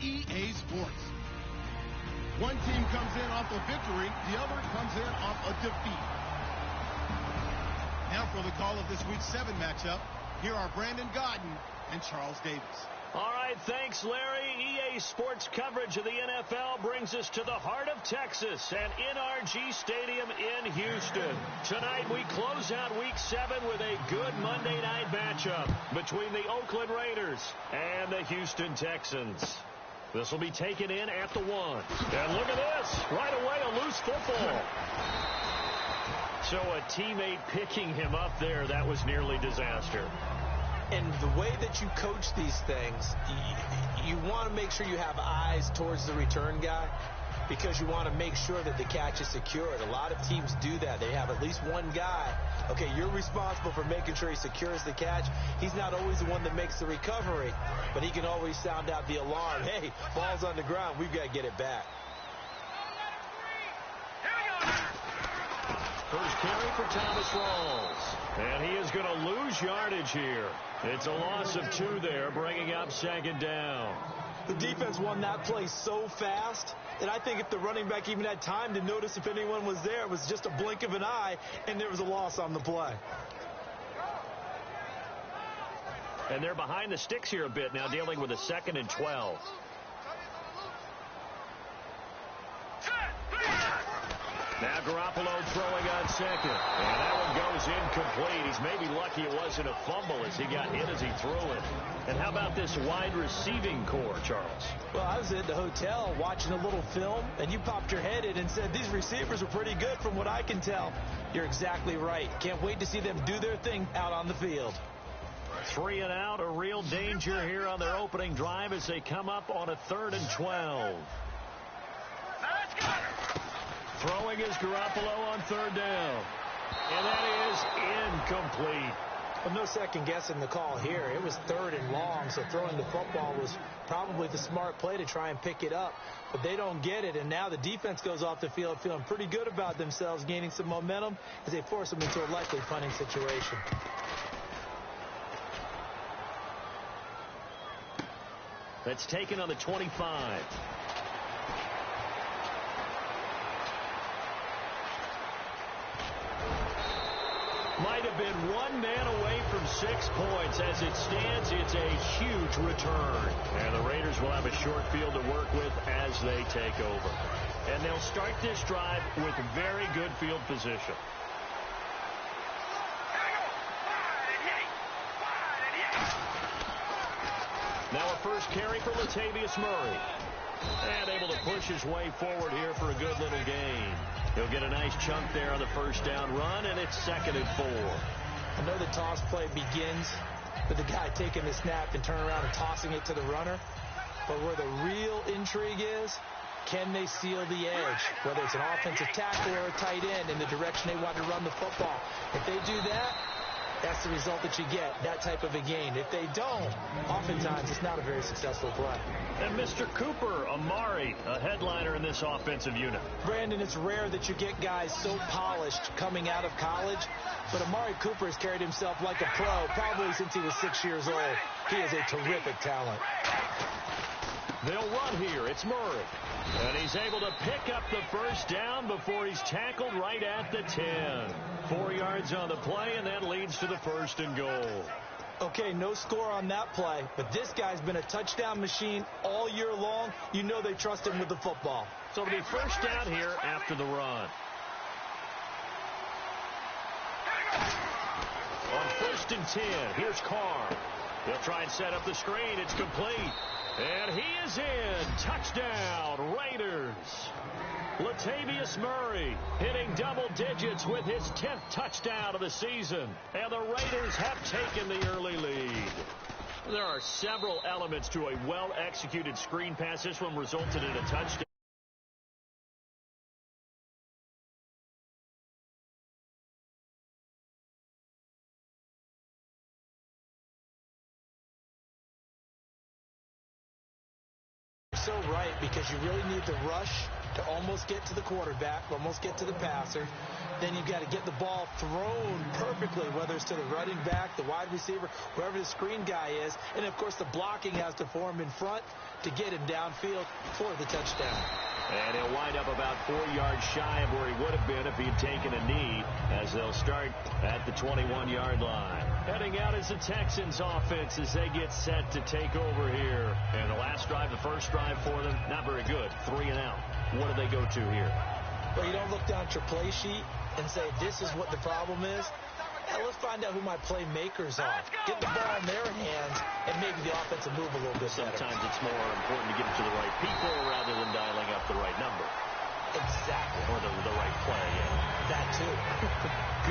EA Sports. One team comes in off a victory, the other comes in off a defeat. Now for the call of this week's 7 matchup, here are Brandon Godden and Charles Davis. All right, thanks, Larry. EA Sports coverage of the NFL brings us to the heart of Texas and NRG Stadium in Houston. Tonight, we close out Week 7 with a good Monday night matchup between the Oakland Raiders and the Houston Texans. This will be taken in at the 1. And look at this. Right away, a loose football. So a teammate picking him up there, that was nearly disaster. And the way that you coach these things, you want to make sure you have eyes towards the return guy because you want to make sure that the catch is secured. A lot of teams do that. They have at least one guy. Okay, you're responsible for making sure he secures the catch. He's not always the one that makes the recovery, but he can always sound out the alarm. Hey, ball's on the ground. We've got to get it back. First carry for Thomas Rawls. And he is going to lose yardage here. It's a loss of 2 there, bringing up 2nd down. The defense won that play so fast that I think if the running back even had time to notice if anyone was there, it was just a blink of an eye, and there was a loss on the play. And they're behind the sticks here a bit now, dealing with a 2nd and 12. Now Garoppolo throwing on 2nd. And that one goes incomplete. He's maybe lucky it wasn't a fumble as he got hit as he threw it. And how about this wide receiving core, Charles? Well, I was at the hotel watching a little film, and you popped your head in and said, these receivers are pretty good from what I can tell. You're exactly right. Can't wait to see them do their thing out on the field. 3 and out, a real danger here on their opening drive as they come up on a 3rd and 12. Throwing is Garoppolo on 3rd down. And that is incomplete. Well, no second guessing the call here. It was 3rd and long, so throwing the football was probably the smart play to try and pick it up. But they don't get it, and now the defense goes off the field feeling pretty good about themselves, gaining some momentum as they force them into a likely punting situation. That's taken on the 25. Might have been 1 man away from 6 points. As it stands, it's a huge return. And the Raiders will have a short field to work with as they take over. And they'll start this drive with very good field position. Now a first carry for Latavius Murray. And able to push his way forward here for a good little gain. He'll get a nice chunk there on the first down run, and it's 2nd and 4. I know the toss play begins with the guy taking the snap and turning around and tossing it to the runner. But where the real intrigue is, can they seal the edge? Whether it's an offensive tackle or a tight end in the direction they want to run the football. If they do that, that's the result that you get, that type of a gain. If they don't, oftentimes it's not a very successful play. And Mr. Cooper, Amari, a headliner in this offensive unit. Brandon, it's rare that you get guys so polished coming out of college, but Amari Cooper has carried himself like a pro probably since he was 6 years old. He is a terrific talent. They'll run here. It's Murray. And he's able to pick up the first down before he's tackled right at the 10. 4 yards on the play, and that leads to the 1st and goal. Okay, no score on that play, but this guy's been a touchdown machine all year long. You know they trust him with the football. So it'll be first down here after the run. On 1st and 10, here's Carr. He'll try and set up the screen. It's complete. And he is in. Touchdown, Raiders. Latavius Murray hitting double digits with his 10th touchdown of the season. And the Raiders have taken the early lead. There are several elements to a well-executed screen pass. This one resulted in a touchdown. So right, because you really need the rush to almost get to the quarterback, almost get to the passer. Then you've got to get the ball thrown perfectly, whether it's to the running back, the wide receiver, wherever the screen guy is. And, of course, the blocking has to form in front to get him downfield for the touchdown. And he'll wind up about 4 yards shy of where he would have been if he'd taken a knee, as they'll start at the 21-yard line. Heading out is the Texans offense as they get set to take over here. And the last drive, the first drive for them, not very good. 3 and out. What do they go to here? Well, you don't look down at your play sheet and say, this is what the problem is. Now, let's find out who my playmakers are. Get the ball in their hands, and maybe the offense will move a little bit better. Sometimes it's more important to get it to the right people rather than dialing up the right number. Exactly. Or the right play, yeah. That, too.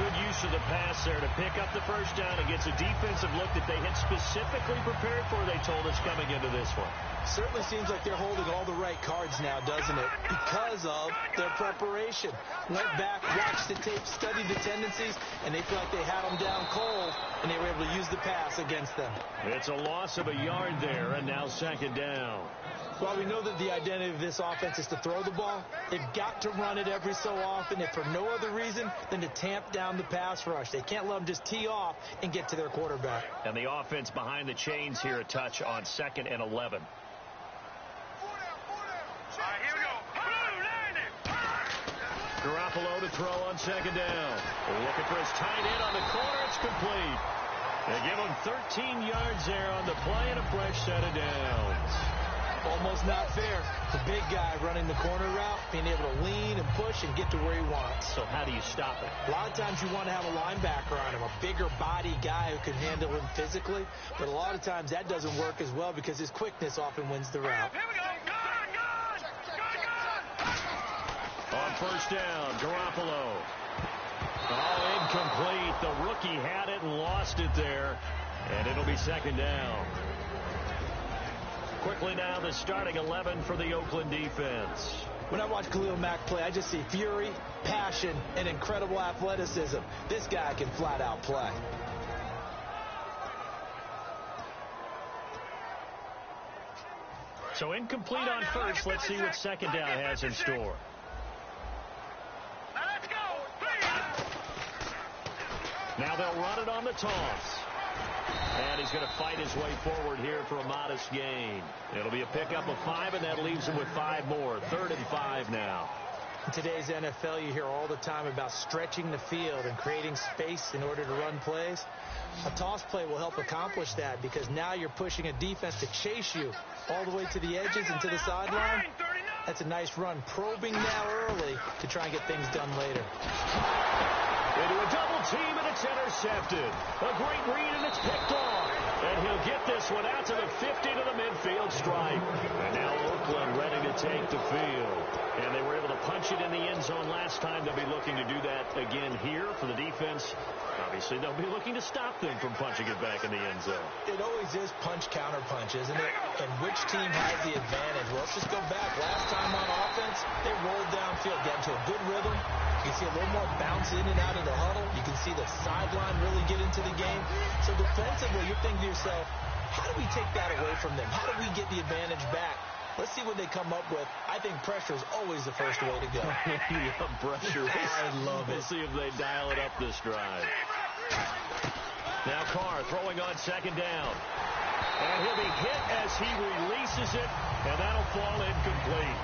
Good use of the pass there to pick up the first down against a defensive look that they had specifically prepared for, they told us, coming into this one. Certainly seems like they're holding all the right cards now, doesn't it? Because of their preparation. Went back, watched the tape, studied the tendencies, and they feel like they had them down cold, and they were able to use the pass against them. It's a loss of a yard there, and now second down. While we know that the identity of this offense is to throw the ball, they've got to run it every so often, if for no other reason than to tamp down the pass rush. They can't let them just tee off and get to their quarterback. And the offense behind the chains here, a touch on 2nd and 11. Garoppolo to throw on second down. Looking for his tight end on the corner. It's complete. They give him 13 yards there on the play and a fresh set of downs. Almost not fair. The big guy running the corner route, being able to lean and push and get to where he wants. So how do you stop it? A lot of times you want to have a linebacker on him, a bigger body guy who can handle him physically. But a lot of times that doesn't work as well because his quickness often wins the route. Here we go. On first down, Garoppolo. Oh, incomplete. The rookie had it and lost it there. And it'll be second down. Quickly now, the starting 11 for the Oakland defense. When I watch Khalil Mack play, I just see fury, passion, and incredible athleticism. This guy can flat out play. So incomplete on first. Let's see what second down has in store. Now let's go, please. Now they'll run it on the toss. And he's going to fight his way forward here for a modest gain. It'll be a pickup of 5, and that leaves him with 5 more. 3rd and 5 now. In today's NFL, you hear all the time about stretching the field and creating space in order to run plays. A toss play will help accomplish that because now you're pushing a defense to chase you all the way to the edges and to the sideline. That's a nice run, probing now early to try and get things done later. Into a double team, and it's intercepted. A great read, and it's picked off. And he'll get this one out to the 50 to the midfield stripe. And now Oakland ready to take the field. And they were able to punch it in the end zone last time. They'll be looking to do that again here for the defense. Obviously, they'll be looking to stop them from punching it back in the end zone. It always is punch-counter-punch, isn't it? And which team has the advantage? Well, let's just go back. Last time on offense, they rolled downfield, got into a good rhythm. You can see a little more bounce in and out of the huddle. You can see the sideline really get into the game. So defensively, you're thinking to yourself, how do we take that away from them? How do we get the advantage back? Let's see what they come up with. I think pressure is always the first way to go. Yeah, pressure. I love it. We'll see if they dial it up this drive. Now Carr throwing on second down. And he'll be hit as he releases it, and that'll fall incomplete.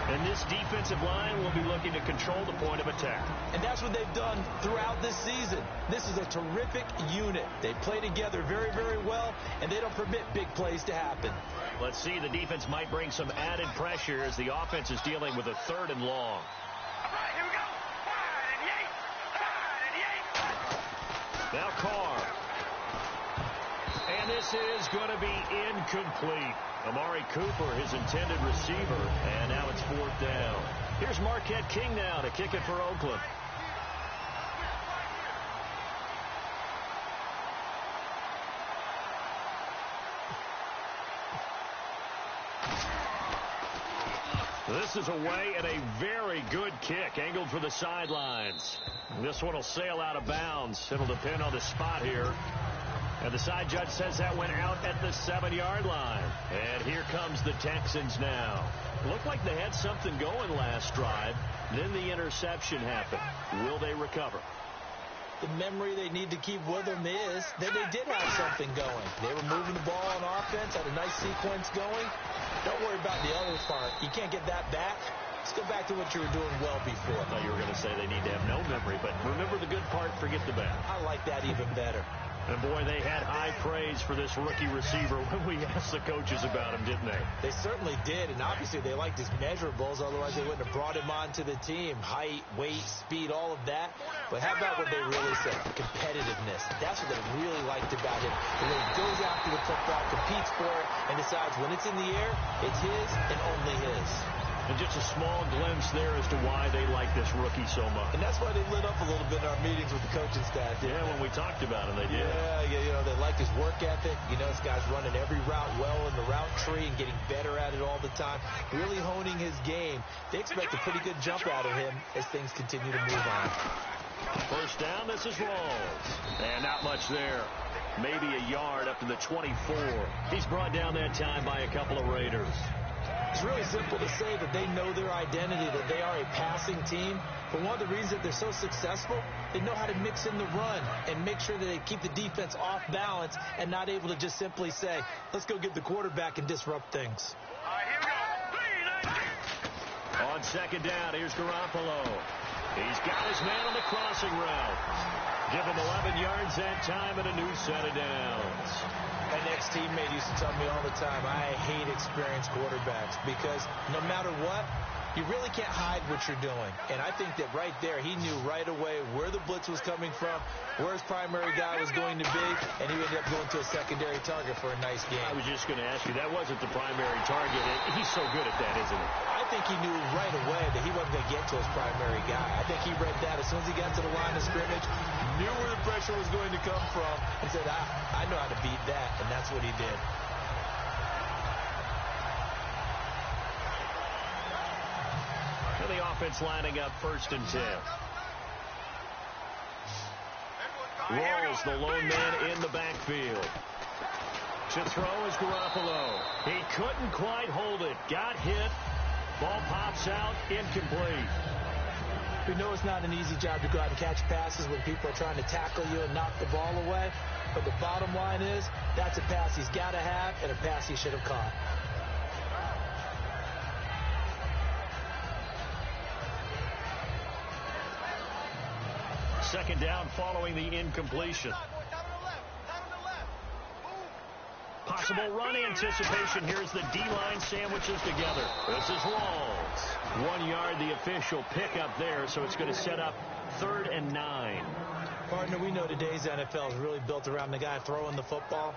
And this defensive line will be looking to control the point of attack. And that's what they've done throughout this season. This is a terrific unit. They play together very, very well, and they don't permit big plays to happen. Let's see, the defense might bring some added pressure as the offense is dealing with a 3rd and long. All right, here we go. 5 and 8. Now Carr. And this is going to be incomplete. Amari Cooper, his intended receiver, and now it's 4th down. Here's Marquette King now to kick it for Oakland. This is away and a very good kick, angled for the sidelines. This one will sail out of bounds. It'll depend on the spot here. And the side judge says that went out at the 7-yard line. And here comes the Texans now. Looked like they had something going last drive. Then the interception happened. Will they recover? The memory they need to keep with them is that they did have something going. They were moving the ball on offense, had a nice sequence going. Don't worry about the other part. You can't get that back. Let's go back to what you were doing well before. I thought you were going to say they need to have no memory, but remember the good part, forget the bad. I like that even better. And, boy, they had high praise for this rookie receiver when we asked the coaches about him, didn't they? They certainly did, and obviously they liked his measurables. Otherwise, they wouldn't have brought him onto the team. Height, weight, speed, all of that. But how about what they really said? Competitiveness. That's what they really liked about him. The way he goes after the football, competes for it, and decides when it's in the air, it's his and only his. And just a small glimpse there as to why they like this rookie so much. And that's why they lit up a little bit in our meetings with the coaching staff. Yeah, when we talked about him, they did. Yeah, you know, they like his work ethic. You know, this guy's running every route well in the route tree and getting better at it all the time. Really honing his game. They expect a pretty good jump out of him as things continue to move on. First down, this is Rawls. And not much there. Maybe a yard up to the 24. He's brought down that time by a couple of Raiders. It's really simple to say that they know their identity, that they are a passing team. But one of the reasons that they're so successful, they know how to mix in the run and make sure that they keep the defense off balance and not able to just simply say, let's go get the quarterback and disrupt things. On second down, here's Garoppolo. He's got his man on the crossing route. Give him 11 yards that time and a new set of downs. An ex-teammate used to tell me all the time, I hate experienced quarterbacks because no matter what, you really can't hide what you're doing. And I think that right there, he knew right away where the blitz was coming from, where his primary guy was going to be, and he ended up going to a secondary target for a nice game. I was just going to ask you, that wasn't the primary target. He's so good at that, isn't he? I think he knew right away that he wasn't going to get to his primary guy. I think he read that as soon as he got to the line of scrimmage, knew where the pressure was going to come from, and said, I know how to beat that, and that's what he did. And the offense lining up 1st and 10. Rawls, the lone man in the backfield. To throw is Garoppolo. He couldn't quite hold it. Got hit. Ball pops out. Incomplete. We know it's not an easy job to go out and catch passes when people are trying to tackle you and knock the ball away. But the bottom line is, that's a pass he's got to have and a pass he should have caught. Second down following the incompletion. Possible run anticipation. Here's the D-line sandwiches together. This is Rawls. 1 yard, the official pickup there, so it's going to set up 3rd and 9. Partner, we know today's NFL is really built around the guy throwing the football.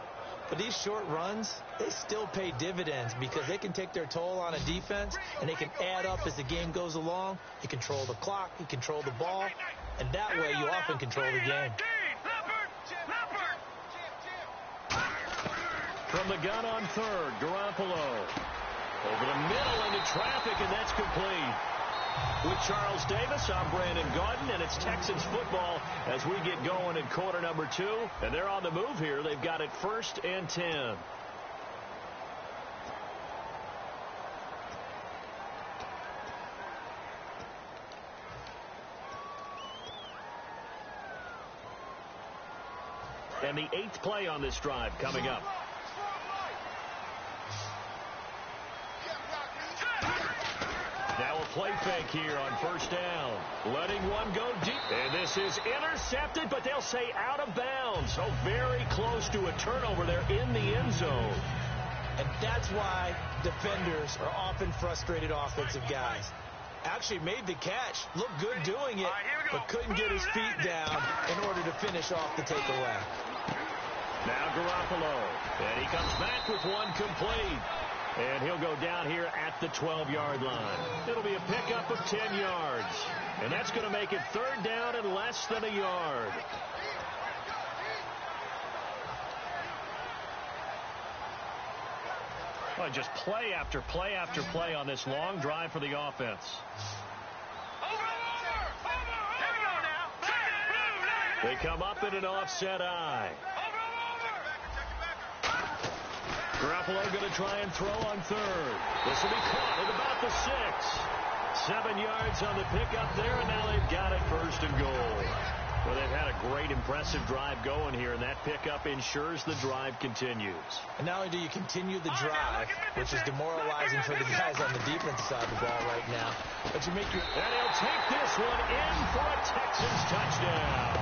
But these short runs, they still pay dividends because they can take their toll on a defense and they can add up as the game goes along. You control the clock, you control the ball, and that way you often control the game. From the gun on 3rd, Garoppolo. Over the middle into traffic, and that's complete. With Charles Davis, I'm Brandon Gaudin, and it's Texans football as we get going in quarter number 2. And they're on the move here. They've got it 1st and 10. And the 8th play on this drive coming up. Now a play fake here on 1st down. Letting one go deep. And this is intercepted, but they'll say out of bounds. So very close to a turnover there in the end zone. And that's why defenders are often frustrated offensive guys. Actually made the catch, looked good doing it, but couldn't get his feet down in order to finish off the takeaway. Now Garoppolo. And he comes back with one complete. And he'll go down here at the 12-yard line. It'll be a pickup of 10 yards. And that's going to make it 3rd down and less than a yard. Well, just play after play after play on this long drive for the offense. They come up in an offset eye. Garoppolo going to try and throw on third. This will be caught at about the 6. 7 yards on the pickup there, and now they've got it first and goal. Well, they've had a great, impressive drive going here, and that pickup ensures the drive continues. And not only do you continue the drive, which is demoralizing for the guys on the defensive side of the ball right now, but you make your... And he'll take this one in for a Texans touchdown.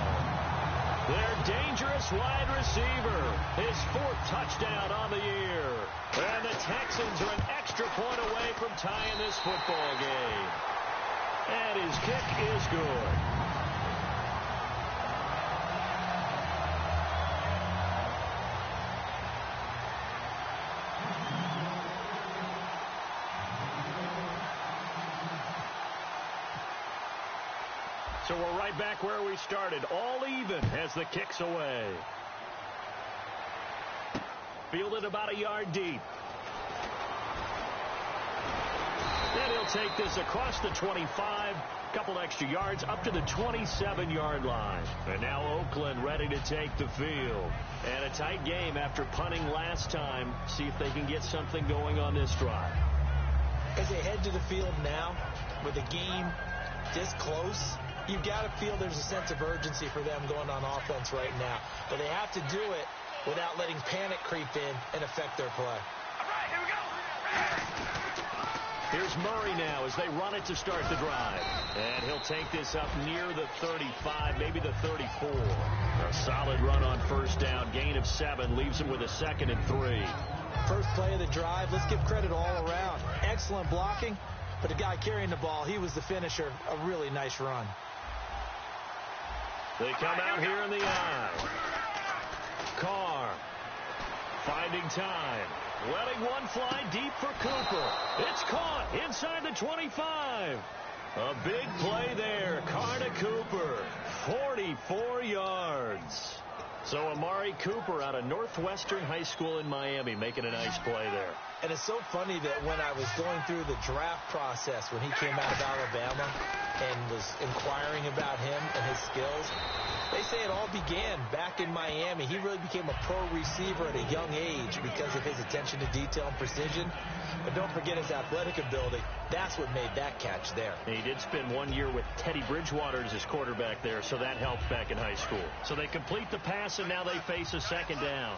Their dangerous wide receiver, his 4th touchdown on the year. And the Texans are an extra point away from tying this football game. And his kick is good. So we're right back where we started, all even as the kick's away. Fielded about a yard deep. And he'll take this across the 25, couple extra yards up to the 27-yard line. And now Oakland ready to take the field. And a tight game after punting last time. See if they can get something going on this drive. As they head to the field now, with the game this close, you've got to feel there's a sense of urgency for them going on offense right now. But they have to do it without letting panic creep in and affect their play. All right, here we go. Here's Murray now as they run it to start the drive. And he'll take this up near the 35, maybe the 34. A solid run on first down. Gain of 7 leaves him with a 2nd and 3. First play of the drive, let's give credit all around. Excellent blocking, but the guy carrying the ball, he was the finisher. A really nice run. They come out here in the eye. Carr finding time. Letting one fly deep for Cooper. It's caught inside the 25. A big play there. Carr to Cooper. 44 yards. So Amari Cooper out of Northwestern High School in Miami making a nice play there. And it's so funny that when I was going through the draft process when he came out of Alabama and was inquiring about him and his skills, they say it all began back in Miami. He really became a pro receiver at a young age because of his attention to detail and precision. But don't forget his athletic ability. That's what made that catch there. He did spend 1 year with Teddy Bridgewater as his quarterback there, so that helped back in high school. So they complete the pass, and now they face a 2nd down.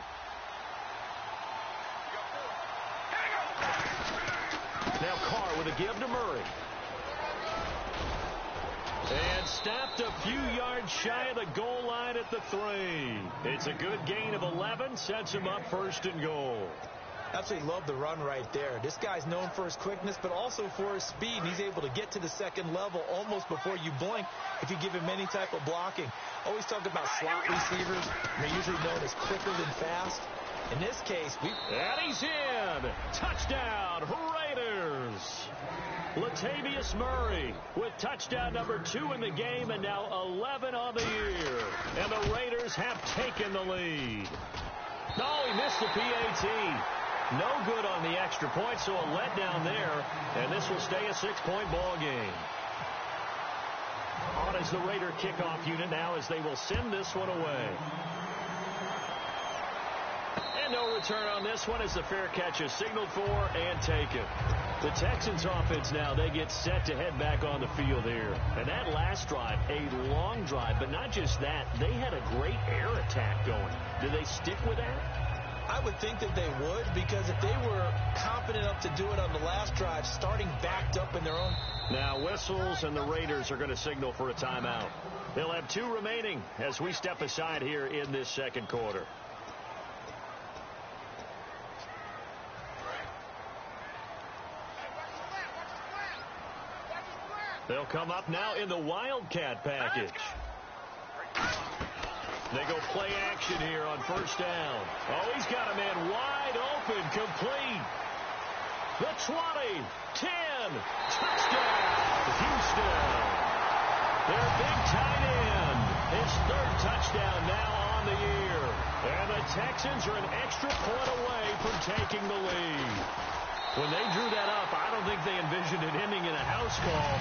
Now Carr with a give to Murray. And stopped a few yards shy of the goal line at the 3. It's a good gain of 11, sets him up 1st and goal. Absolutely love the run right there. This guy's known for his quickness, but also for his speed. He's able to get to the 2nd level almost before you blink if you give him any type of blocking. Always talk about slot receivers. They're usually known as quicker than fast. In this case, and he's in. Touchdown, Raiders. Latavius Murray with touchdown number 2 in the game and now 11 on the year. And the Raiders have taken the lead. No, he missed the PAT. No good on the extra point, so a letdown there. And this will stay a 6-point ball game. On as the Raider kickoff unit now as they will send this one away. And no return on this one as the fair catch is signaled for and taken. The Texans offense now, they get set to head back on the field here. And that last drive, a long drive, but not just that, they had a great air attack going. Do they stick with that? I would think that they would, because if they were confident enough to do it on the last drive, starting backed up in their own. Now whistles and the Raiders are going to signal for a timeout. They'll have 2 remaining as we step aside here in this 2nd quarter. They'll come up now in the Wildcat package. They go play action here on 1st down. Oh, he's got a man wide open, complete. The 20, 10, touchdown, Houston. Their big tight end, his 3rd touchdown now on the year. And the Texans are an extra point away from taking the lead. When they drew that up, I don't think they envisioned it ending in a house call,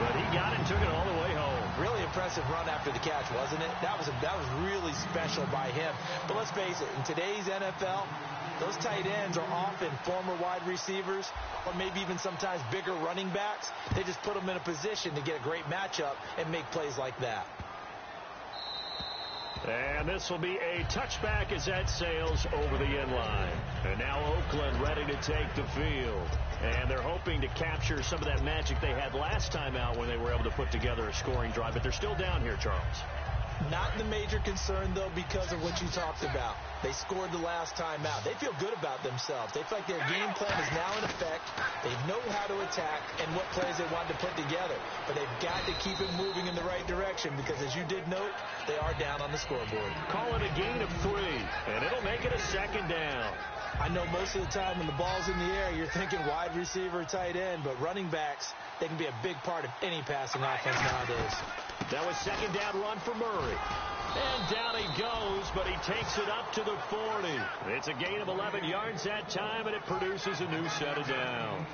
but he got it and took it all the way home. Really impressive impressive run after the catch, wasn't it? That was really special by him. But let's face it, in today's NFL, those tight ends are often former wide receivers or maybe even sometimes bigger running backs. They just put them in a position to get a great matchup and make plays like that. And this will be a touchback as that sails over the end line. And now Oakland ready to take the field. And they're hoping to capture some of that magic they had last time out when they were able to put together a scoring drive. But they're still down here, Charles. Not the major concern, though, because of what you talked about. They scored the last time out. They feel good about themselves. They feel like their game plan is now in effect. They know how to attack and what plays they want to put together. But they've got to keep it moving in the right direction because, as you did note, they are down on the scoreboard. Call it a gain of 3, and it'll make it a second down. I know most of the time when the ball's in the air, you're thinking wide receiver, tight end, but running backs, they can be a big part of any passing offense nowadays. That was second down run for Murray. And down he goes, but he takes it up to the 40. It's a gain of 11 yards that time, and it produces a new set of downs.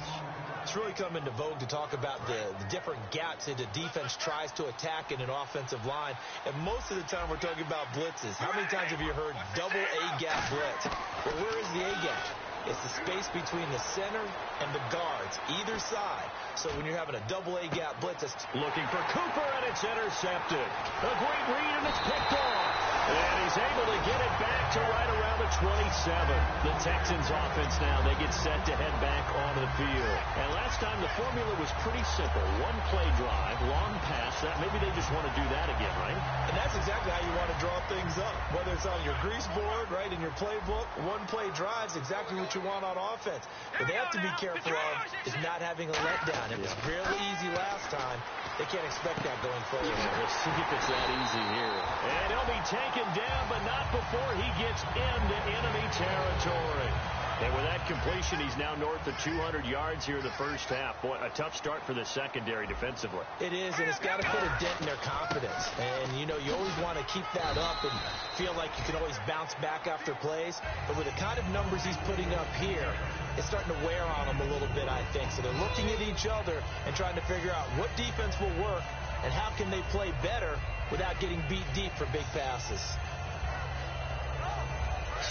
It's really come into vogue to talk about the different gaps that the defense tries to attack in an offensive line. And most of the time we're talking about blitzes. How many times have you heard double A-gap blitz? Well, where is the A-gap? It's the space between the center and the guards, either side. So when you're having a double A-gap blitz, it's looking for Cooper, and it's intercepted. A great read, and it's picked off. And he's able to get it back to right around the 27. The Texans offense now, they get set to head back onto the field. And last time the formula was pretty simple. One play drive, long pass. Maybe they just want to do that again, right? And that's exactly how you want to draw things up. Whether it's on your grease board, right, in your playbook, one play drive is exactly what you want on offense. But they have to be careful of is not having a letdown. It was really easy last time. They can't expect that going forward. We'll see if it's that easy here. And he'll be taken down, but not before he gets into enemy territory. And with that completion, he's now north of 200 yards here in the first half. Boy, a tough start for the secondary defensively. It is, and it's got to put a dent in their confidence. And, you know, you always want to keep that up and feel like you can always bounce back after plays. But with the kind of numbers he's putting up here, it's starting to wear on them a little bit, I think. So they're looking at each other and trying to figure out what defense will work and how can they play better without getting beat deep for big passes.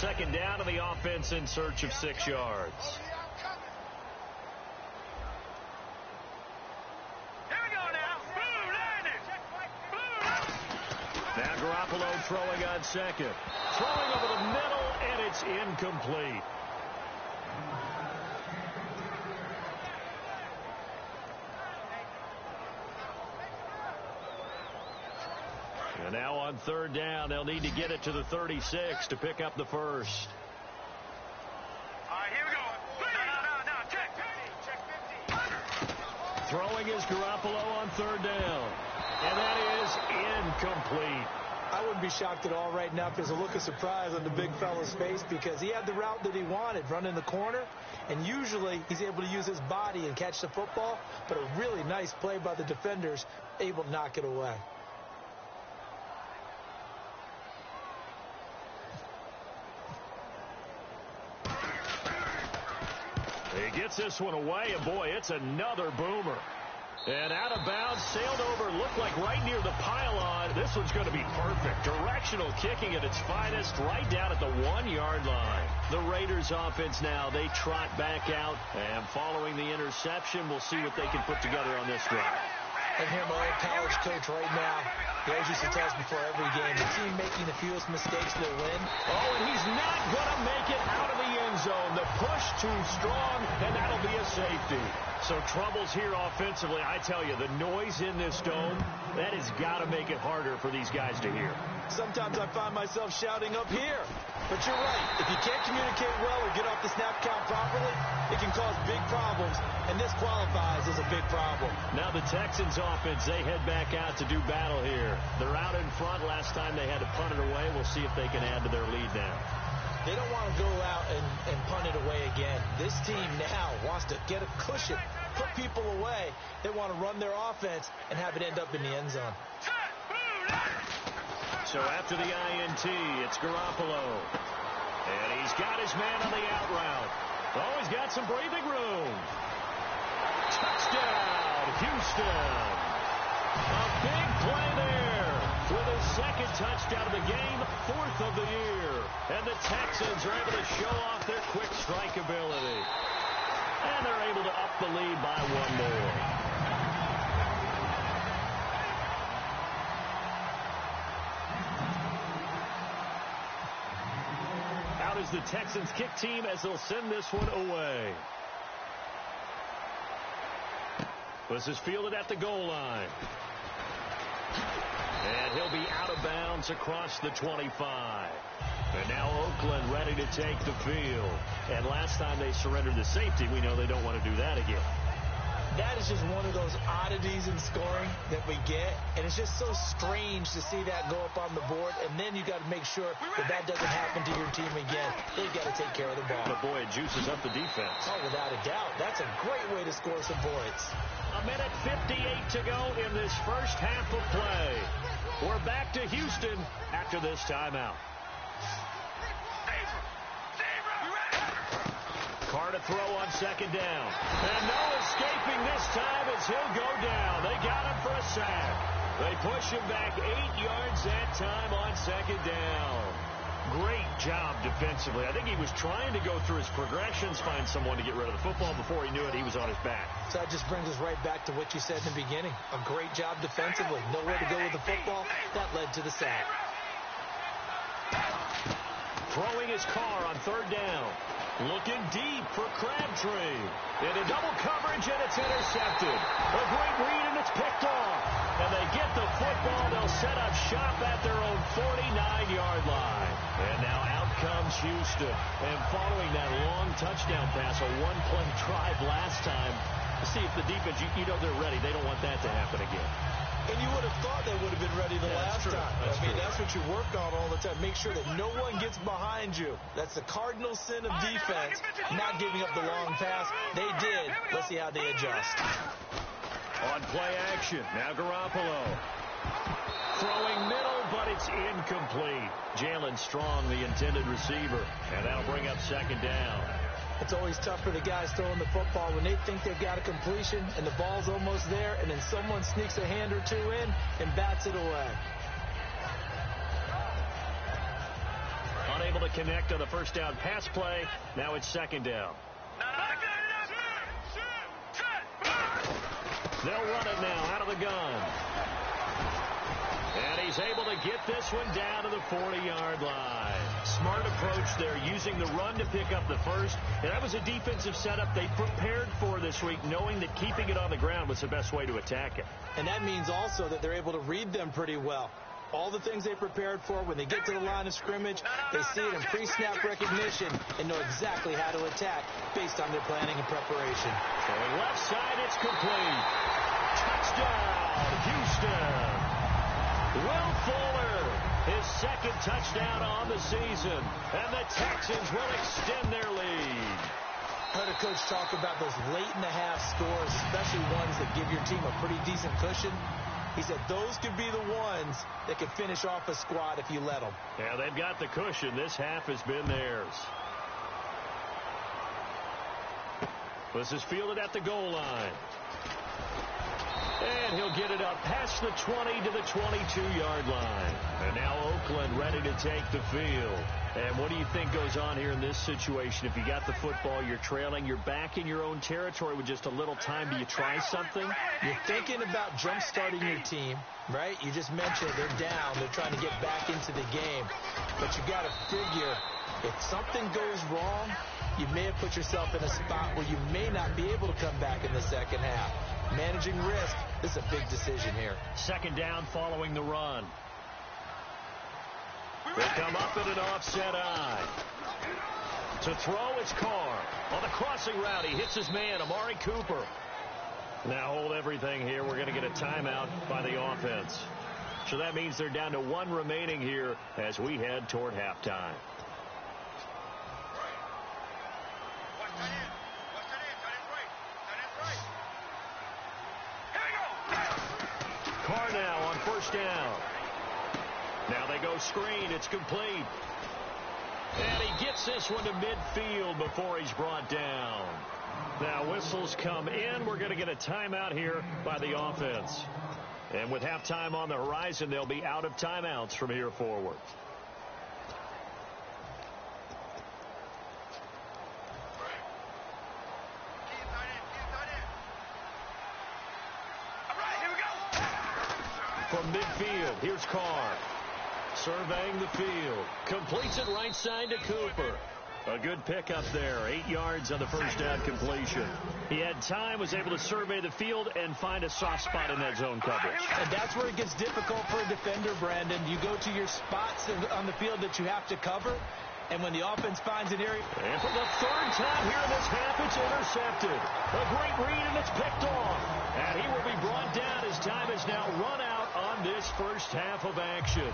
Second down to the offense in search of 6 yards. Here we go now. Boom, landed. Now Garoppolo throwing on second. Throwing over the middle, and it's incomplete. And now on third down, they'll need to get it to the 36 to pick up the first. All right, here we go. No, check. Check 50. Throwing is Garoppolo on third down. And that is incomplete. I wouldn't be shocked at all right now if there's a look of surprise on the big fella's face because he had the route that he wanted, running the corner, and usually he's able to use his body and catch the football, but a really nice play by the defenders, able to knock it away. He gets this one away, and boy, it's another boomer. And out of bounds, sailed over, looked like right near the pylon. This one's going to be perfect. Directional kicking at its finest, right down at the 1-yard line. The Raiders offense now, they trot back out. And following the interception, we'll see what they can put together on this drive. I hear my old college coach right now. He always used to tell us before every game, the team making the fewest mistakes will win. Oh, and he's not going to make it out of the end zone. The push too strong, and that'll be a safety. So troubles here offensively. I tell you, the noise in this dome, that has got to make it harder for these guys to hear. Sometimes I find myself shouting up here. But you're right. If you can't communicate well or get off the snap count properly, it can cause big problems, and this qualifies as a big problem. Now the Texans offense, they head back out to do battle here. They're out in front. Last time they had to punt it away. We'll see if they can add to their lead now. They don't want to go out and punt it away again. This team now wants to get a cushion, put people away. They want to run their offense and have it end up in the end zone. So after the INT, it's Garoppolo. And he's got his man on the out route. Oh, he's got some breathing room. Touchdown, Houston. A big play there. touchdown of the game, 4th of the year. And the Texans are able to show off their quick strike ability. And they're able to up the lead by 1 more. Out is the Texans kick team as they'll send this one away. This is fielded at the goal line. And he'll be out of bounds across the 25. And now Oakland ready to take the field. And last time they surrendered the safety, we know they don't want to do that again. That is just one of those oddities in scoring that we get. And it's just so strange to see that go up on the board. And then you got to make sure that that doesn't happen to your team again. They've got to take care of the ball. But boy, it juices up the defense. Oh, without a doubt. That's a great way to score some points. 1:58 to go in this first half of play. We're back to Houston after this timeout. Carr to throw on 2nd down. And no escaping this time as he'll go down. They got him for a sack. They push him back 8 yards that time on 2nd down. Great job defensively. I think he was trying to go through his progressions, find someone to get rid of the football. Before he knew it, he was on his back. So that just brings us right back to what you said in the beginning. A great job defensively. Nowhere to go with the football. That led to the sack. Throwing his Carr on 3rd down. Looking deep for Crabtree. Into double coverage, and it's intercepted. A great read, and it's picked off. And they get the football. They'll set up shop at their own 49-yard line. And now out comes Houston. And following that long touchdown pass, a one-play drive last time, to see if the defense, you know they're ready. They don't want that to happen again. And you would have thought they would have been ready the last time. That's what you work on all the time. Make sure that no one gets behind you. That's the cardinal sin of defense, not giving up the long pass. They did. Let's see how they adjust. On play action, now Garoppolo. Throwing middle, but it's incomplete. Jalen Strong, the intended receiver, and that'll bring up 2nd down. It's always tough for the guys throwing the football when they think they've got a completion and the ball's almost there, and then someone sneaks a hand or two in and bats it away. Unable to connect on the 1st down pass play. Now it's 2nd down. They'll run it now out of the gun. And he's able to get this one down to the 40-yard line. Smart approach there, using the run to pick up the first. And that was a defensive setup they prepared for this week, knowing that keeping it on the ground was the best way to attack it. And that means also that they're able to read them pretty well. All the things they prepared for, when they get to the line of scrimmage, they see it in pre-snap recognition and know exactly how to attack based on their planning and preparation. Going left side, it's complete. Touchdown, Houston. Will Fuller, his 2nd touchdown on the season, and the Texans will extend their lead. I heard a coach talk about those late-in-the-half scores, especially ones that give your team a pretty decent cushion. He said those could be the ones that could finish off a squad if you let them. Yeah, they've got the cushion. This half has been theirs. This is fielded at the goal line. And he'll get it up past the 20 to the 22-yard line. And now Oakland ready to take the field. And what do you think goes on here in this situation? If you got the football, you're trailing, you're back in your own territory with just a little time. Do you try something? You're thinking about jump-starting your team, right? You just mentioned they're down. They're trying to get back into the game. But you got to figure if something goes wrong, you may have put yourself in a spot where you may not be able to come back in the second half. Managing risk, this is a big decision here. 2nd down following the run. They come up in an offset eye. To throw, it's Carr. On the crossing route, he hits his man, Amari Cooper. Now hold everything here. We're going to get a timeout by the offense. So that means they're down to 1 remaining here as we head toward halftime. Carr now on 1st down. Now they go screen. It's complete. And he gets this one to midfield before he's brought down. Now whistles come in. We're going to get a timeout here by the offense. And with halftime on the horizon, they'll be out of timeouts from here forward. From midfield, here's Carr. Surveying the field. Completes it right side to Cooper. A good pickup there. 8 yards on the first down completion. He had time, was able to survey the field and find a soft spot in that zone coverage. And that's where it gets difficult for a defender, Brandon. You go to your spots on the field that you have to cover, and when the offense finds an area. And for the third time here in this half, it's intercepted. A great read, and it's picked off. And he will be brought down as time is now run out on this first half of action.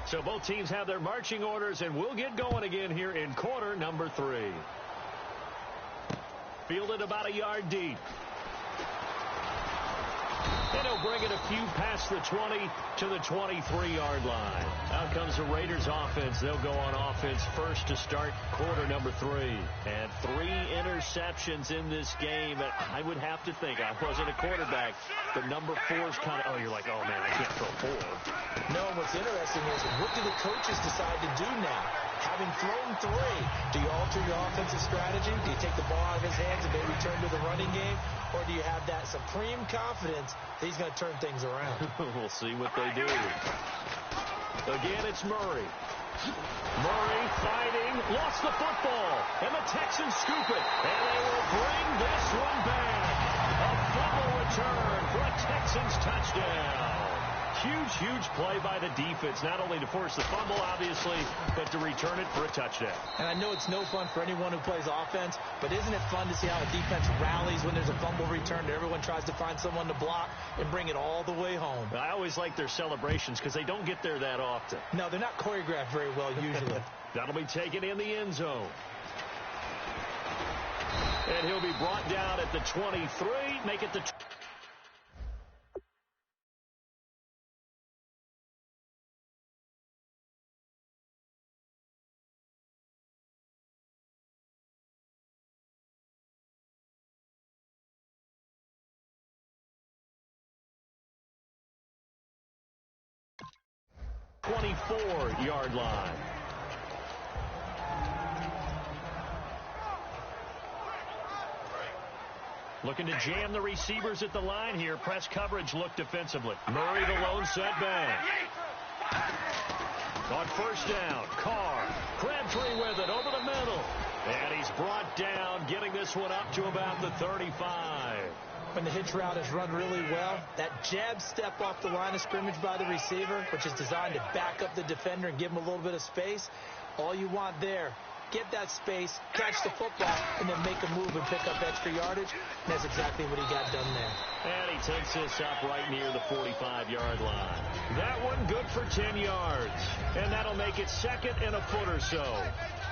So both teams have their marching orders, and we'll get going again here in quarter number 3. Fielded about a yard deep. And he'll bring it a few past the 20 to the 23-yard line. Out comes the Raiders offense. They'll go on offense first to start quarter number 3. And 3 interceptions in this game. I would have to think, I wasn't a quarterback, but number 4 is kind of, you're like, oh, man, I can't throw 4. No, and what's interesting is, what do the coaches decide to do now? Having thrown 3, do you alter your offensive strategy? Do you take the ball out of his hands and maybe turn to the running game? Or do you have that supreme confidence that he's going to turn things around? We'll see what they do. Again, it's Murray. Murray fighting, lost the football, and the Texans scoop it. And they will bring this one back. A fumble return for a Texans touchdown. Huge, huge play by the defense, not only to force the fumble, obviously, but to return it for a touchdown. And I know it's no fun for anyone who plays offense, but isn't it fun to see how a defense rallies when there's a fumble return and everyone tries to find someone to block and bring it all the way home? I always like their celebrations because they don't get there that often. No, they're not choreographed very well usually. That'll be taken in the end zone. And he'll be brought down at the 23, make it the 24-yard line. Looking to jam the receivers at the line here. Press coverage look defensively. Murray the lone setback. On first down, Carr. Crabtree with it over the middle. And he's brought down, getting this one up to about the 35. When the hitch route is run really well, that jab step off the line of scrimmage by the receiver, which is designed to back up the defender and give him a little bit of space, all you want there, get that space, catch the football, and then make a move and pick up extra yardage. And that's exactly what he got done there. And he takes this up right near the 45-yard line. That one good for 10 yards. And that'll make it second and a foot or so.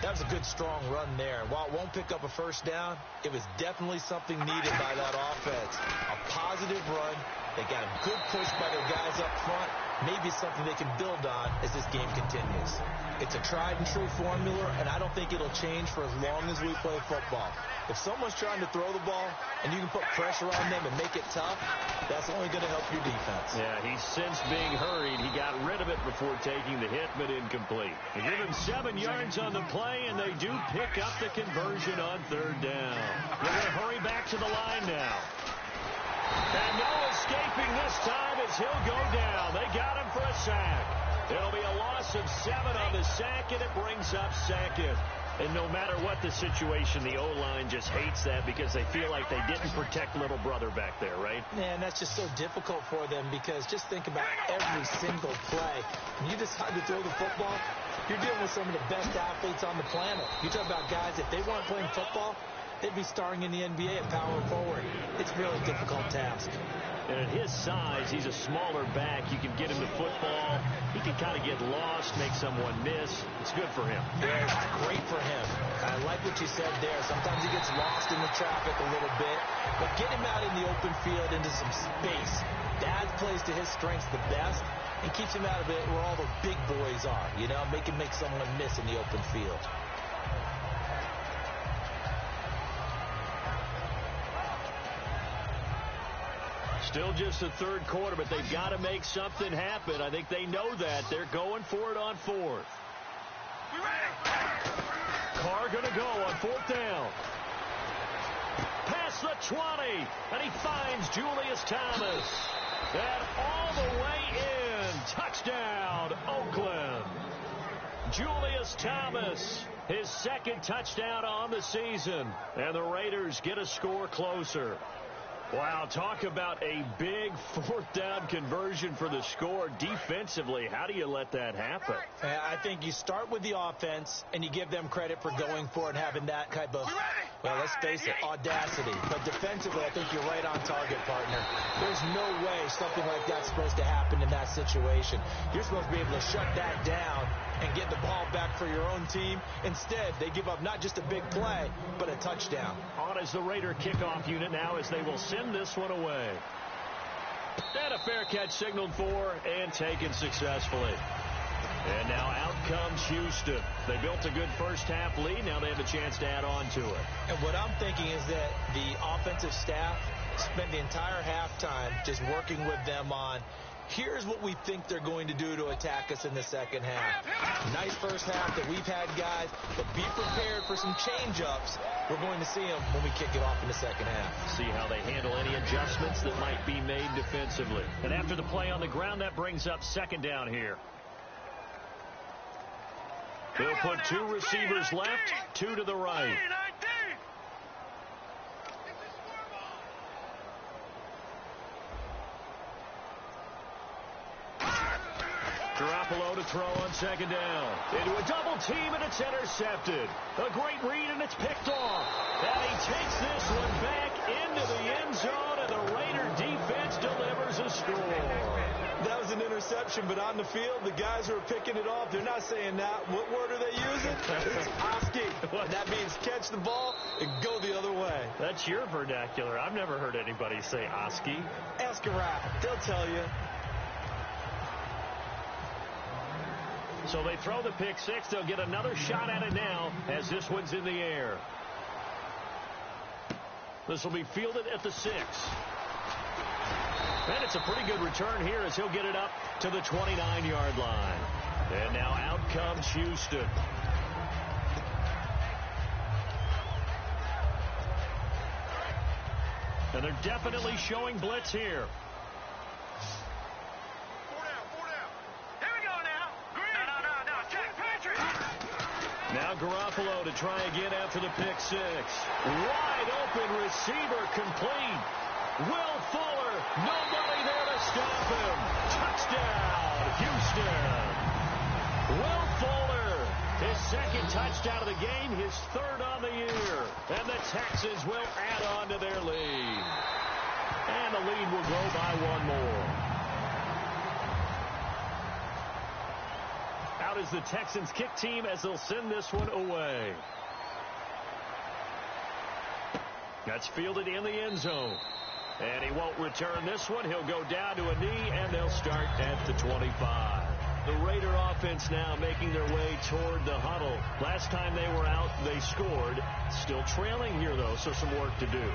That was a good, strong run there. While it won't pick up a first down, it was definitely something needed by that offense. A positive run. They got a good push by their guys up front. Maybe something they can build on as this game continues. It's a tried-and-true formula, and I don't think it'll change for as long as we play football. If someone's trying to throw the ball and you can put pressure on them and make it tough, that's only going to help your defense. Yeah, he sensed being hurried. He got rid of it before taking the hit, but incomplete. They give him 7 yards on the play, and they do pick up the conversion on third down. They're going to hurry back to the line now. And no escaping this time as he'll go down. They got him for a sack. It'll be a loss of 7 on the sack, and it brings up second. And no matter what the situation, the O-line just hates that because they feel like they didn't protect little brother back there, right? Yeah, and that's just so difficult for them because just think about every single play. When you decide to throw the football, you're dealing with some of the best athletes on the planet. You talk about guys, if they weren't playing football, they'd be starring in the NBA at power forward. It's a really difficult task. And at his size, he's a smaller back. You can get him to football. He can kind of get lost, make someone miss. It's good for him. Yeah, it's great for him. I like what you said there. Sometimes he gets lost in the traffic a little bit. But get him out in the open field into some space. That plays to his strengths the best. and keeps him out of it where all the big boys are, you know, make someone miss in the open field. Still just the third quarter, but they've got to make something happen. I think they know that. They're going for it on fourth. Carr going to go on fourth down. Past the 20, and he finds Julius Thomas. And all the way in. Touchdown, Oakland. Julius Thomas, his second touchdown on the season. And the Raiders get a score closer. Wow, talk about a big fourth down conversion for the score. Defensively, how do you let that happen? I think you start with the offense, and you give them credit for going for it and having that type of, well, let's face it, audacity. But defensively, I think you're right on target, partner. There's no way something like that's supposed to happen in that situation. You're supposed to be able to shut that down and get the ball back for your own team. Instead, they give up not just a big play, but a touchdown. On as the Raider kickoff unit now as they will send this one away. And a fair catch signaled for and taken successfully. And now out comes Houston. They built a good first half lead. Now they have a chance to add on to it. And what I'm thinking is that the offensive staff spent the entire halftime just working with them on, here's what we think they're going to do to attack us in the second half. Nice first half that we've had, guys, but be prepared for some change-ups. We're going to see them when we kick it off in the second half. See how they handle any adjustments that might be made defensively. And after the play on the ground, that brings up second down here. They'll put two receivers left, two to the right. Garoppolo to throw on second down. Into a double team, and it's intercepted. A great read, and it's picked off. And he takes this one back into the end zone, and the Raider defense delivers a score. That was an interception, but on the field, the guys who are picking it off, they're not saying that. What word are they using? It's Oski. That means catch the ball and go the other way. That's your vernacular. I've never heard anybody say Oski. Ask a rat. They'll tell you. So they throw the pick six. They'll get another shot at it now as this one's in the air. This will be fielded at the 6. And it's a pretty good return here as he'll get it up to the 29-yard line. And now out comes Houston. And they're definitely showing blitz here. Now Garoppolo to try again after the pick six. Wide open receiver complete. Will Fuller, nobody there to stop him. Touchdown, Houston. Will Fuller, his second touchdown of the game, his third on the year. And the Texans will add on to their lead. And the lead will grow by one more. Out is the Texans kick team as they'll send this one away. That's fielded in the end zone. And he won't return this one. He'll go down to a knee, and they'll start at the 25. The Raider offense now making their way toward the huddle. Last time they were out, they scored. Still trailing here, though, so some work to do.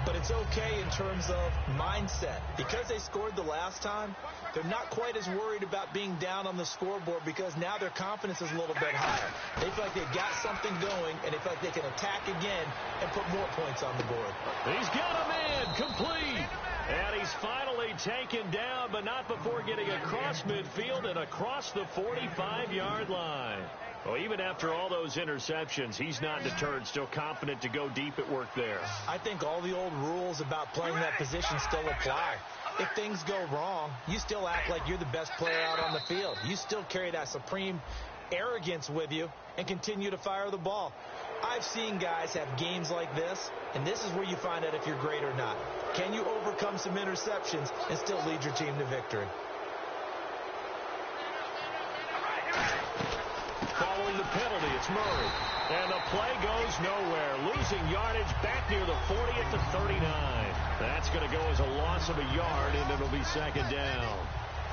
But it's okay in terms of mindset. Because they scored the last time, they're not quite as worried about being down on the scoreboard because now their confidence is a little bit higher. They feel like they've got something going, and they feel like they can attack again and put more points on the board. He's got a man complete. And he's finally taken down, but not before getting across midfield and across the 45-yard line. Well, even after all those interceptions, he's not deterred, still confident to go deep at work there. I think all the old rules about playing that position still apply. If things go wrong, you still act like you're the best player out on the field. You still carry that supreme arrogance with you and continue to fire the ball. I've seen guys have games like this, and this is where you find out if you're great or not. Can you overcome some interceptions and still lead your team to victory? Following the penalty, it's Murray. And the play goes nowhere. Losing yardage back near the 40 at the 39. That's going to go as a loss of a yard, and it'll be second down.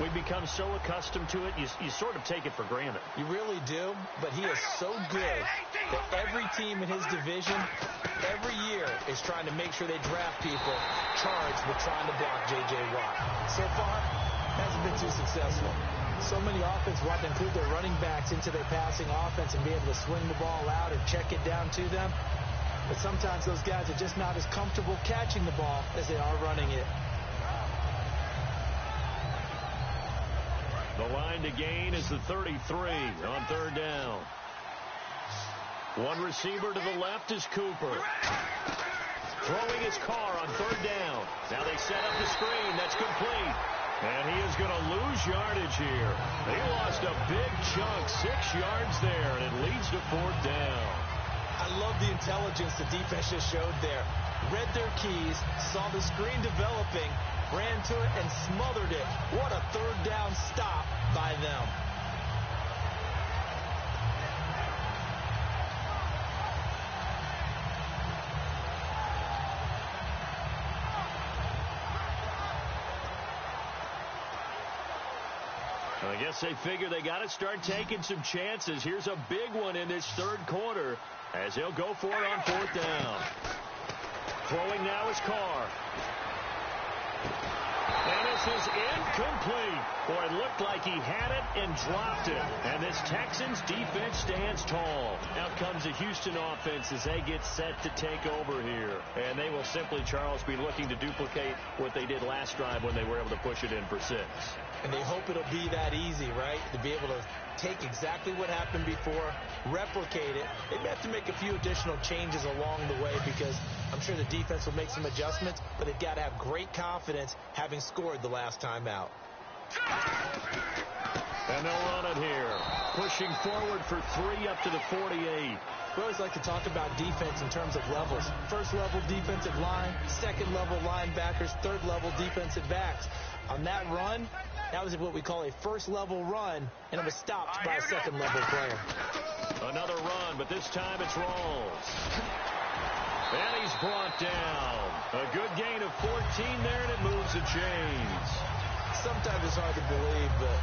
We become so accustomed to it, you sort of take it for granted. You really do, but he is so good that every team in his division every year is trying to make sure they draft people charged with trying to block J.J. Watt. So far, hasn't been too successful. So many offenses want to include their running backs into their passing offense and be able to swing the ball out and check it down to them. But sometimes those guys are just not as comfortable catching the ball as they are running it. The line to gain is the 33 on third down. One receiver to the left is Cooper. Throwing his car on third down. Now they set up the screen. That's complete. And he is going to lose yardage here. He lost a big chunk, 6 yards there, and it leads to fourth down. I love the intelligence the defense just showed there. Read their keys, saw the screen developing, ran to it, and smothered it. What a third down stop by them. I guess they figure they got to start taking some chances. Here's a big one in this third quarter as he'll go for it on fourth down. Throwing now is Carr. And this is incomplete. Boy, it looked like he had it and dropped it. And this Texans defense stands tall. Out comes the Houston offense as they get set to take over here. And they will simply, Charles, be looking to duplicate what they did last drive when they were able to push it in for 6. And they hope it'll be that easy, right? To be able to take exactly what happened before, replicate it. They may have to make a few additional changes along the way because I'm sure the defense will make some adjustments, but they've got to have great confidence having scored the last time out. And they'll run it here. Pushing forward for 3 up to the 48. We always like to talk about defense in terms of levels. First level defensive line, second level linebackers, third level defensive backs. On that run, that was what we call a first level run, and it was stopped by a second level player. Another run, but this time it's Rawls. And he's brought down. A good gain of 14 there, and it moves the chains. Sometimes it's hard to believe, but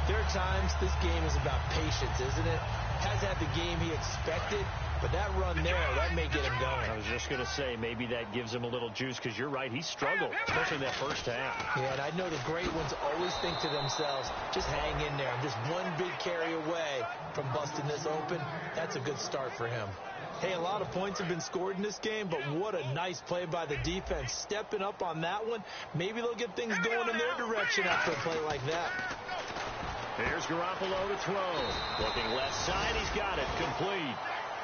there are times this game is about patience, isn't it? Has had the game he expected, but that run there, that may get him going. I was just going to say, maybe that gives him a little juice, because you're right, he struggled, especially in that first half. Yeah, and I know the great ones always think to themselves, just hang in there. I'm just one big carry away from busting this open. That's a good start for him. Hey, a lot of points have been scored in this game, but what a nice play by the defense. Stepping up on that one, maybe they'll get things going in their direction after a play like that. Here's Garoppolo to throw. Looking left side, he's got it. Complete.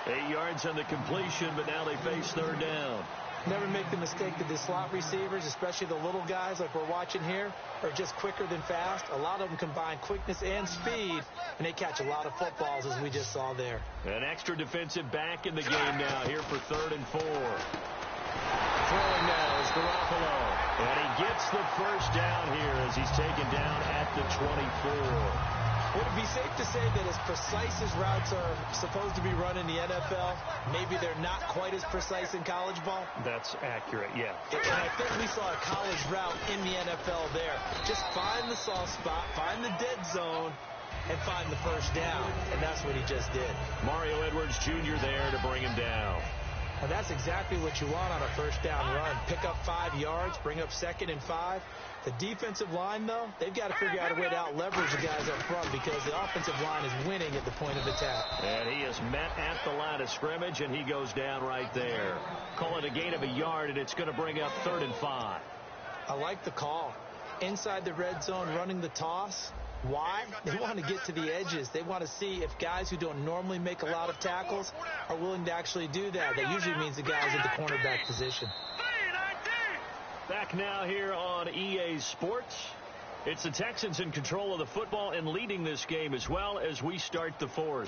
8 yards on the completion, but now they face third down. Never make the mistake that the slot receivers, especially the little guys like we're watching here, are just quicker than fast. A lot of them combine quickness and speed, and they catch a lot of footballs, as we just saw there. An extra defensive back in the game now here for 3rd and 4. Throwing now is Garoppolo. And he gets the first down here as he's taken down at the 24. Would it be safe to say that as precise as routes are supposed to be run in the NFL, maybe they're not quite as precise in college ball? That's accurate, yeah. And I think we saw a college route in the NFL there. Just find the soft spot, find the dead zone, and find the first down. And that's what he just did. Mario Edwards Jr. there to bring him down. Well, that's exactly what you want on a first down run. Pick up 5 yards, bring up 2nd and 5. The defensive line, though, they've got to figure out a way to out-leverage the guys up front because the offensive line is winning at the point of attack. And he is met at the line of scrimmage, and he goes down right there. Call it a gain of 1 yard, and it's going to bring up 3rd and 5. I like the call. Inside the red zone, running the toss. Why? They want to get to the edges. They want to see if guys who don't normally make a lot of tackles are willing to actually do that. That usually means the guys at the cornerback position. Back now here on EA Sports. It's the Texans in control of the football and leading this game as well as we start the 4th.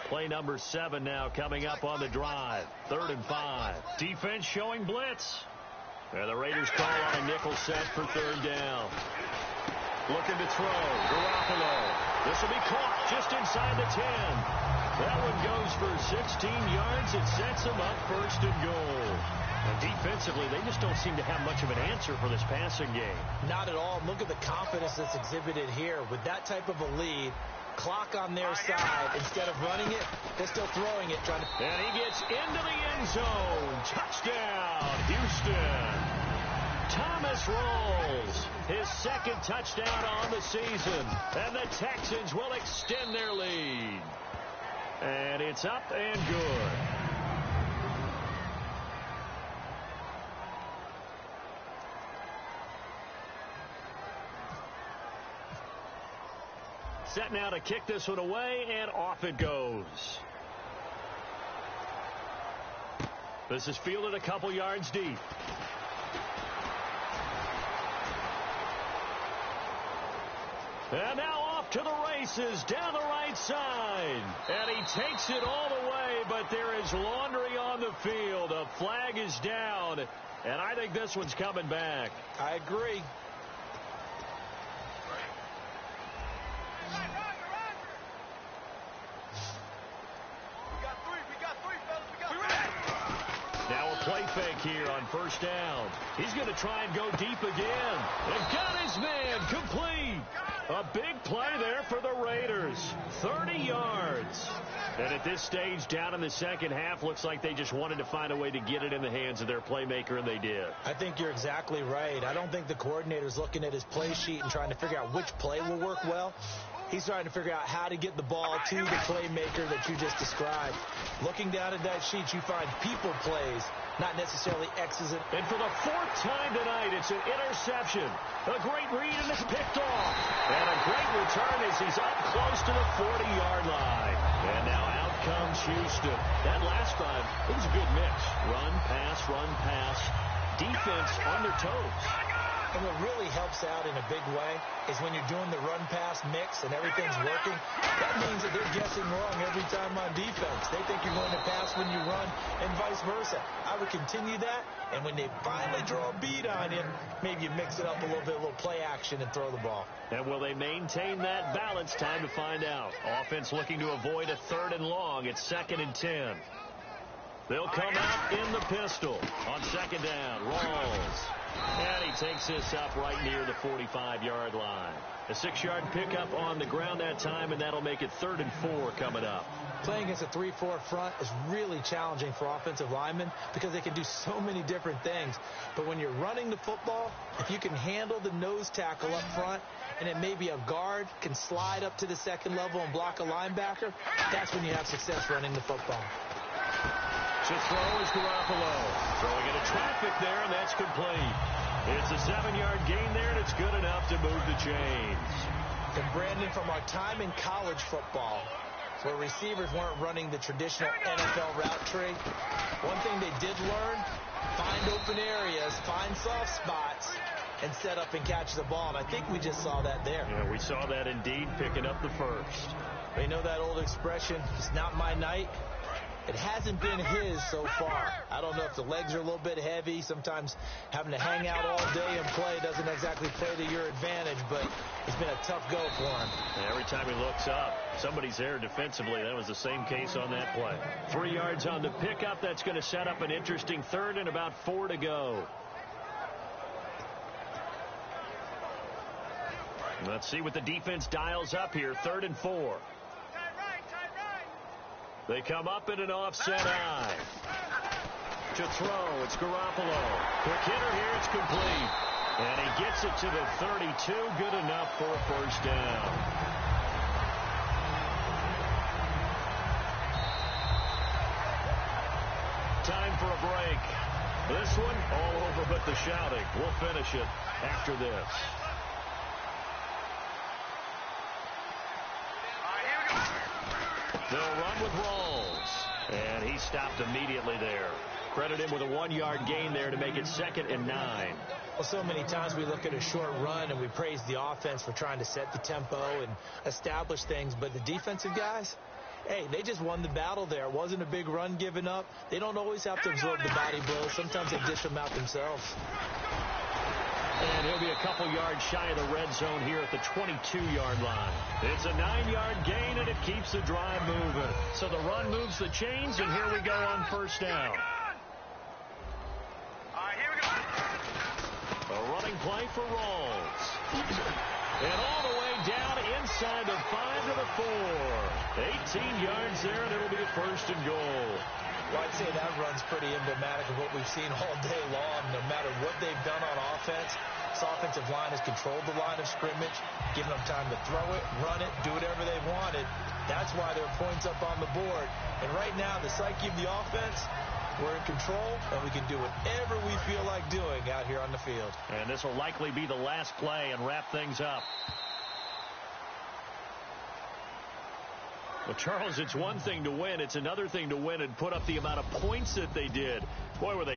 Play number 7 now coming up on the drive. 3rd and 5. Defense showing blitz. And the Raiders call on a nickel set for 3rd down. Looking to throw. Garoppolo. This will be caught just inside the 10. That one goes for 16 yards. It sets them up first and goal. And defensively, they just don't seem to have much of an answer for this passing game. Not at all. Look at the confidence that's exhibited here. With that type of a lead, clock on their side, instead of running it, they're still throwing it. And he gets into the end zone. Touchdown, Houston. Thomas Rawls, his second touchdown on the season. And the Texans will extend their lead. And it's up and good. Set now to kick this one away, and off it goes. This is fielded a couple yards deep. And now off to the races down the right side. And he takes it all the way, but there is laundry on the field. A flag is down, and I think this one's coming back. I agree. Now a play fake here on first down. He's going to try and go deep again. And got his man complete. A big play there for the Raiders. 30 yards. And at this stage, down in the second half, looks like they just wanted to find a way to get it in the hands of their playmaker, and they did. I think you're exactly right. I don't think the coordinator's looking at his play sheet and trying to figure out which play will work well. He's trying to figure out how to get the ball to the playmaker that you just described. Looking down at that sheet, you find people plays, not necessarily X's. And for the fourth time tonight, it's an interception. A great read, and it's picked off. And a great return as he's up close to the 40-yard line. And now out comes Houston. That last drive, it was a good mix. Run, pass, defense on their toes. And what really helps out in a big way is when you're doing the run-pass mix and everything's working, that means that they're guessing wrong every time on defense. They think you're going to pass when you run and vice versa. I would continue that, and when they finally draw a beat on you, maybe you mix it up a little bit, a little play action and throw the ball. And will they maintain that balance? Time to find out. Offense looking to avoid a 3rd and long. It's 2nd and 10. They'll come out in the pistol on 2nd down. Rawls. And he takes this up right near the 45-yard line. A 6-yard pickup on the ground that time, and that'll make it 3rd and 4 coming up. Playing against a 3-4 front is really challenging for offensive linemen because they can do so many different things. But when you're running the football, if you can handle the nose tackle up front, and then maybe a guard can slide up to the 2nd level and block a linebacker, that's when you have success running the football. To throw is Garoppolo. Throwing into traffic there, and that's complete. It's a 7-yard gain there, and it's good enough to move the chains. And Brandon, from our time in college football, where receivers weren't running the traditional NFL route tree, one thing they did learn, find open areas, find soft spots, and set up and catch the ball. And I think we just saw that there. Yeah, we saw that indeed, picking up the first. They know that old expression, it's not my night. It hasn't been his so far. I don't know if the legs are a little bit heavy. Sometimes having to hang out all day and play doesn't exactly play to your advantage, but it's been a tough go for him. And every time he looks up, somebody's there defensively. That was the same case on that play. 3 yards on the pickup. That's going to set up an interesting 3rd and about 4 to go. Let's see what the defense dials up here. 3rd and 4. They come up in an offset eye. To throw, it's Garoppolo. Quick hitter here, it's complete. And he gets it to the 32. Good enough for a first down. Time for a break. This one, all over but the shouting. We'll finish it after this. They'll run with Rawls. And he stopped immediately there. Credit him with a 1-yard gain there to make it 2nd and 9. Well, so many times we look at a short run and we praise the offense for trying to set the tempo and establish things. But the defensive guys, hey, they just won the battle there. It wasn't a big run given up. They don't always have to absorb the body blows. Sometimes they dish them out themselves. And he'll be a couple yards shy of the red zone here at the 22-yard line. It's a 9-yard gain, and it keeps the drive moving. So the run moves the chains, and here we go on first down. All right, here we go. A running play for Rawls. And all the way down inside the 5 to the 4. 18 yards there, and it'll be a first and goal. Well, I'd say that run's pretty emblematic of what we've seen all day long. No matter what they've done on offense, this offensive line has controlled the line of scrimmage, given them time to throw it, run it, do whatever they wanted. That's why there are points up on the board. And right now, the psyche of the offense, we're in control, and we can do whatever we feel like doing out here on the field. And this will likely be the last play and wrap things up. Well, Charles, it's one thing to win. It's another thing to win and put up the amount of points that they did. Boy, were they